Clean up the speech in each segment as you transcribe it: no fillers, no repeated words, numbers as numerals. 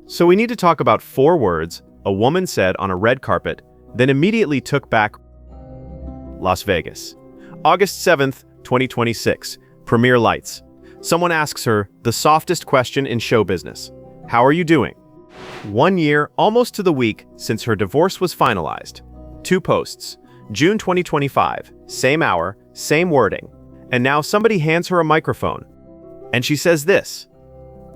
So we need to talk about 4 words a woman said on a red carpet, then immediately took back. Las Vegas. August 7th, 2026. Premiere lights. Someone asks her the softest question in show business. How are you doing? 1 year, almost to the week, since her divorce was finalized. 2 posts. June 2025. Same hour, same wording. And now somebody hands her a microphone. And she says this.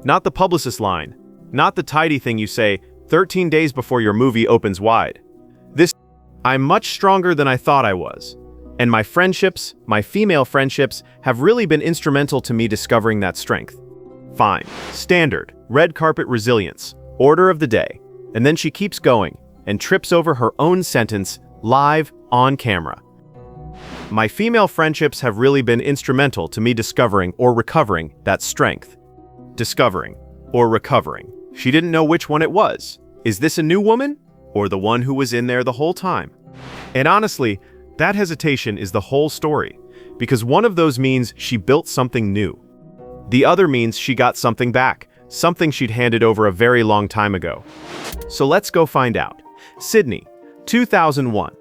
Not the publicist line. Not the tidy thing you say 13 days before your movie opens wide. This, I'm much stronger than I thought I was. And my friendships, my female friendships, have really been instrumental to me discovering that strength. Fine. Standard. Red carpet resilience. Order of the day. And then she keeps going and trips over her own sentence live on camera. My female friendships have really been instrumental to me discovering or recovering that strength. Discovering or recovering. She didn't know which one it was. Is this a new woman or the one who was in there the whole time? And honestly, that hesitation is the whole story, because one of those means she built something new. The other means she got something back, something she'd handed over a very long time ago. So let's go find out. Sydney, 2001.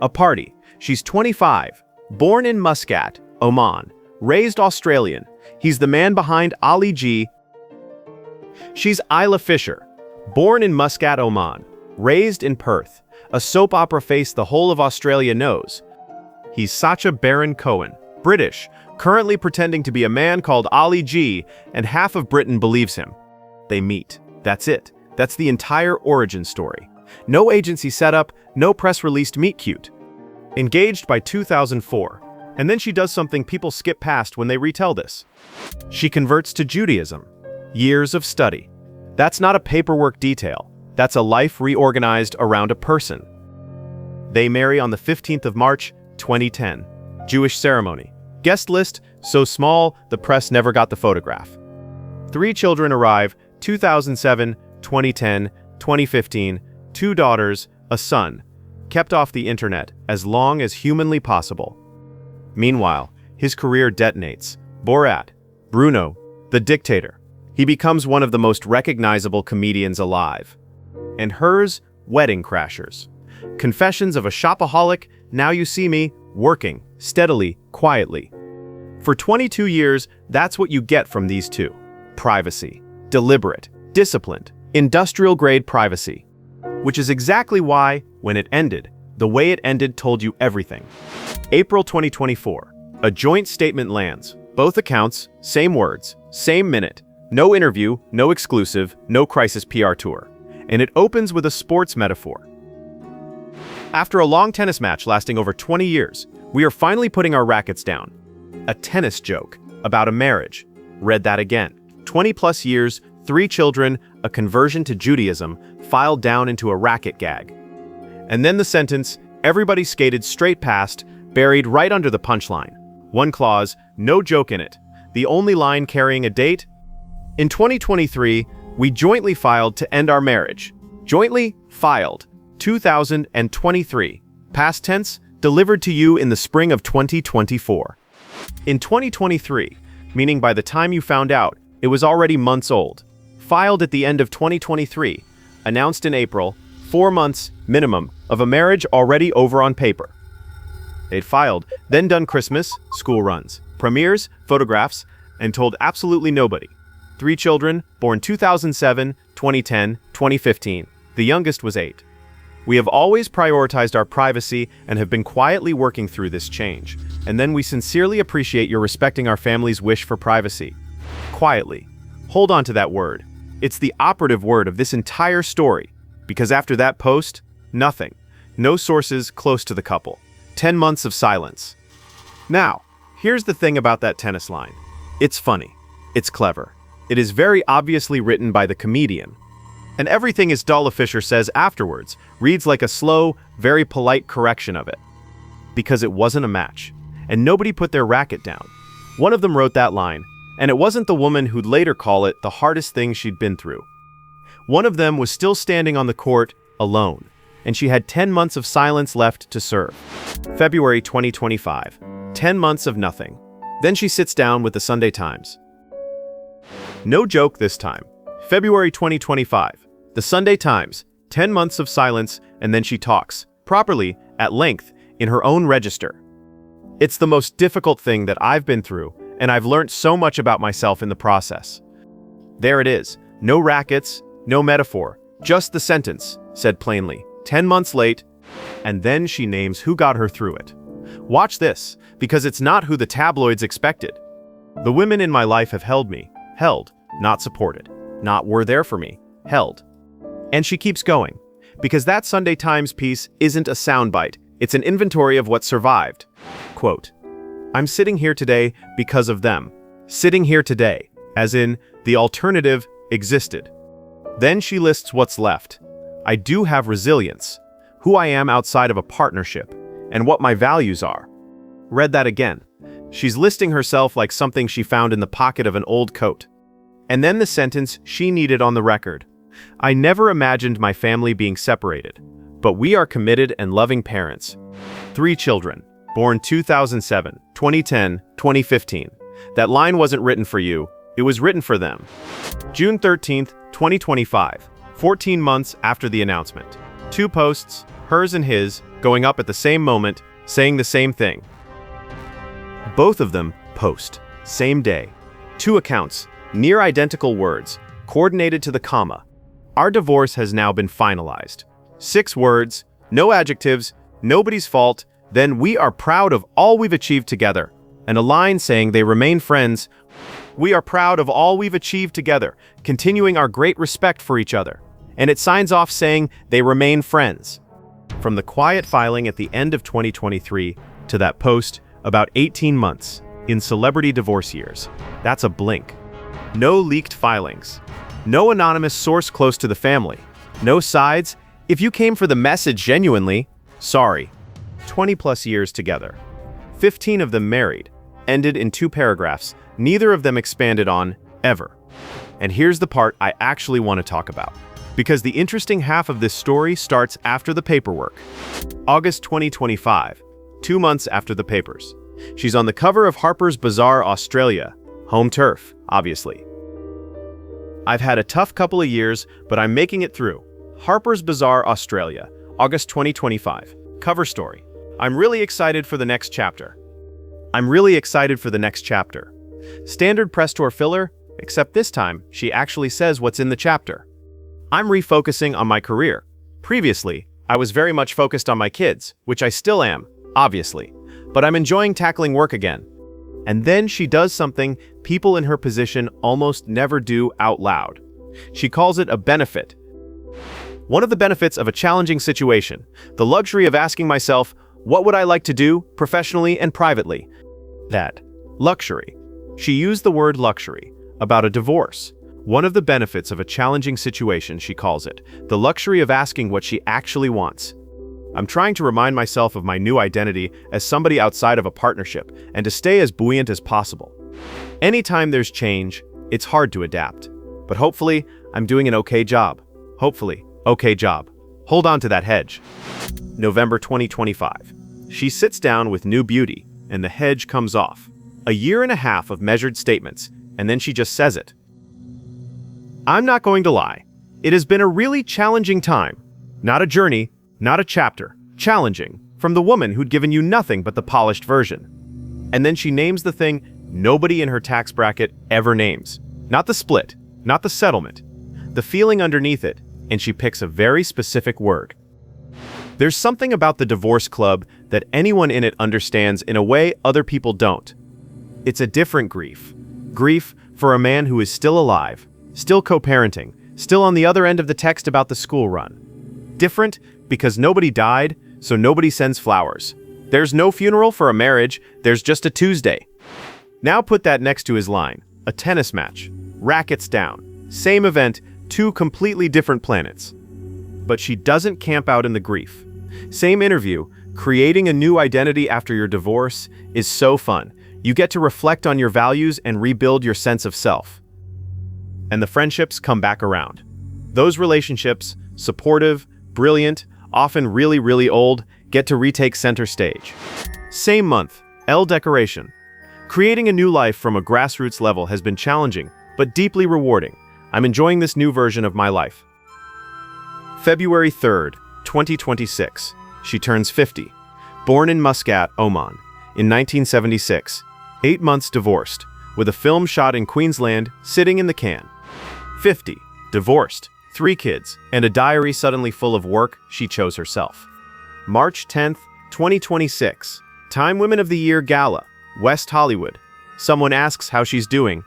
A party. She's 25. Born in Muscat, Oman. Raised Australian. He's the man behind Ali G. She's Isla Fisher. Born in Muscat, Oman. Raised in Perth. A soap opera face the whole of Australia knows. He's Sacha Baron Cohen. British. Currently pretending to be a man called Ali G, and half of Britain believes him. They meet. That's it. That's the entire origin story. No agency setup, no press released meet cute. Engaged by 2004. And then she does something people skip past when they retell this. She converts to Judaism. Years of study. That's not a paperwork detail. That's a life reorganized around a person. They marry on the 15th of March, 2010. Jewish ceremony. Guest list, so small, the press never got the photograph. 3 children arrive, 2007, 2010, 2015, 2 daughters, a son. Kept off the internet as long as humanly possible. Meanwhile, his career detonates. Borat, Bruno, the dictator. He becomes one of the most recognizable comedians alive. And hers, Wedding Crashers. Confessions of a shopaholic, now you see me, working, steadily, quietly. For 22 years, that's what you get from these two. Privacy. Deliberate, disciplined, industrial-grade privacy. Which is exactly why, when it ended, the way it ended told you everything. April 2024. A joint statement lands. Both accounts, same words, same minute. No interview, no exclusive, no crisis PR tour. And it opens with a sports metaphor. After a long tennis match lasting over 20 years, we are finally putting our rackets down. A tennis joke about a marriage. Read that again. 20+ years, 3 children, a conversion to Judaism, filed down into a racket gag. And then the sentence, everybody skated straight past, buried right under the punchline. One clause, no joke in it. The only line carrying a date? In 2023, we jointly filed to end our marriage. Jointly filed. 2023. Past tense, delivered to you in the spring of 2024. In 2023, meaning by the time you found out, it was already months old. Filed at the end of 2023, announced in April, 4 months, minimum, of a marriage already over on paper. They'd filed, then done Christmas, school runs, premieres, photographs, and told absolutely nobody. 3 children, born 2007, 2010, 2015. The youngest was 8. We have always prioritized our privacy and have been quietly working through this change. And then we sincerely appreciate your respecting our family's wish for privacy. Quietly. Hold on to that word. It's the operative word of this entire story. Because after that post, nothing. No sources close to the couple. 10 months of silence. Now, here's the thing about that tennis line. It's funny. It's clever. It is very obviously written by the comedian. And everything Isla Fisher says afterwards reads like a slow, very polite correction of it. Because it wasn't a match. And nobody put their racket down. One of them wrote that line, and it wasn't the woman who'd later call it the hardest thing she'd been through. One of them was still standing on the court, alone, and she had 10 months of silence left to serve. February 2025. 10 months of nothing. Then she sits down with the Sunday Times. No joke this time. February 2025. The Sunday Times, 10 months of silence, and then she talks, properly, at length, in her own register. It's the most difficult thing that I've been through, and I've learned so much about myself in the process. There it is. No rackets, no metaphor, just the sentence, said plainly, 10 months late, and then she names who got her through it. Watch this, because it's not who the tabloids expected. The women in my life have held me, held, not supported, not were there for me, held. And she keeps going, because that Sunday Times piece isn't a soundbite, it's an inventory of what survived. Quote, I'm sitting here today because of them. Sitting here today, as in, the alternative existed. Then she lists what's left. I do have resilience, who I am outside of a partnership, and what my values are. Read that again. She's listing herself like something she found in the pocket of an old coat. And then the sentence she needed on the record. I never imagined my family being separated, but we are committed and loving parents. 3 children, born 2007, 2010, 2015. That line wasn't written for you, it was written for them. June 13th, 2025, 14 months after the announcement. 2 posts, hers and his, going up at the same moment, saying the same thing. Both of them post, same day. 2 accounts, near identical words, coordinated to the comma. Our divorce has now been finalized. 6 words, no adjectives, nobody's fault, then we are proud of all we've achieved together. And a line saying they remain friends. We are proud of all we've achieved together, continuing our great respect for each other. And it signs off saying they remain friends. From the quiet filing at the end of 2023 to that post, about 18 months in celebrity divorce years. That's a blink. No leaked filings. No anonymous source close to the family. No sides. If you came for the message genuinely, sorry. 20+ years together. 15 of them married. Ended in 2 paragraphs. Neither of them expanded on, ever. And here's the part I actually want to talk about. Because the interesting half of this story starts after the paperwork. August 2025, 2 months after the papers. She's on the cover of Harper's Bazaar Australia. Home turf, obviously. I've had a tough couple of years, but I'm making it through. Harper's Bazaar Australia, August 2025. Cover story. I'm really excited for the next chapter. Standard press tour filler, except this time, she actually says what's in the chapter. I'm refocusing on my career. Previously, I was very much focused on my kids, which I still am, obviously. But I'm enjoying tackling work again. And then she does something people in her position almost never do out loud. She calls it a benefit. One of the benefits of a challenging situation, the luxury of asking myself, what would I like to do, professionally and privately? That. Luxury. She used the word luxury, about a divorce. One of the benefits of a challenging situation, she calls it, the luxury of asking what she actually wants. I'm trying to remind myself of my new identity as somebody outside of a partnership and to stay as buoyant as possible. Anytime there's change, it's hard to adapt. But hopefully, I'm doing an okay job. Hold on to that hedge. November 2025. She sits down with new beauty, and the hedge comes off. A year and a half of measured statements, and then she just says it. I'm not going to lie. It has been a really challenging time. Not a journey, not a chapter. Challenging, from the woman who'd given you nothing but the polished version. And then she names the thing nobody in her tax bracket ever names. Not the split, not the settlement. The feeling underneath it, and she picks a very specific word. There's something about the divorce club that anyone in it understands in a way other people don't. It's a different grief. Grief for a man who is still alive, still co-parenting, still on the other end of the text about the school run. Different because nobody died, so nobody sends flowers. There's no funeral for a marriage, there's just a Tuesday. Now put that next to his line, a tennis match, rackets down, same event, 2 completely different planets. But she doesn't camp out in the grief. Same interview, creating a new identity after your divorce is so fun. You get to reflect on your values and rebuild your sense of self. And the friendships come back around. Those relationships, supportive, brilliant, often really, really old, get to retake center stage. Same month, L decoration. Creating a new life from a grassroots level has been challenging, but deeply rewarding. I'm enjoying this new version of my life. February 3rd, 2026. She turns 50. Born in Muscat, Oman, in 1976. 8 months divorced, with a film shot in Queensland sitting in the can. 50. Divorced, 3 kids, and a diary suddenly full of work she chose herself. March 10th, 2026. Time Women of the Year Gala, West Hollywood. Someone asks how she's doing,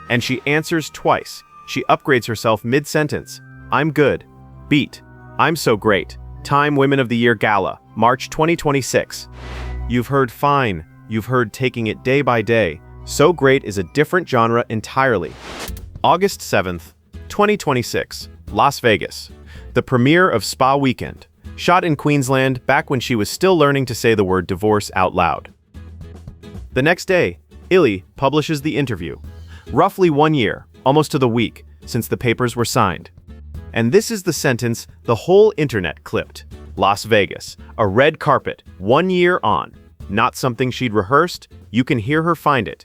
and she answers twice. She upgrades herself mid-sentence. I'm good. Beat. I'm so great. Time Women of the Year Gala, March 2026. You've heard fine. You've heard taking it day by day. So great is a different genre entirely. August 7th, 2026. Las Vegas. The premiere of Spa Weekend. Shot in Queensland back when she was still learning to say the word divorce out loud. The next day, Isla publishes the interview. Roughly 1 year, almost to the week, since the papers were signed. And this is the sentence the whole internet clipped. Las Vegas, a red carpet, 1 year on. Not something she'd rehearsed, you can hear her find it.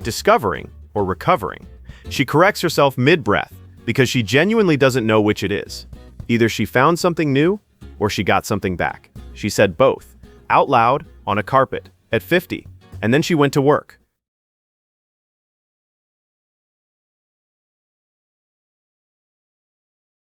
Discovering, or recovering. She corrects herself mid-breath because she genuinely doesn't know which it is. Either she found something new, or she got something back. She said both, out loud, on a carpet, at 50, and then she went to work.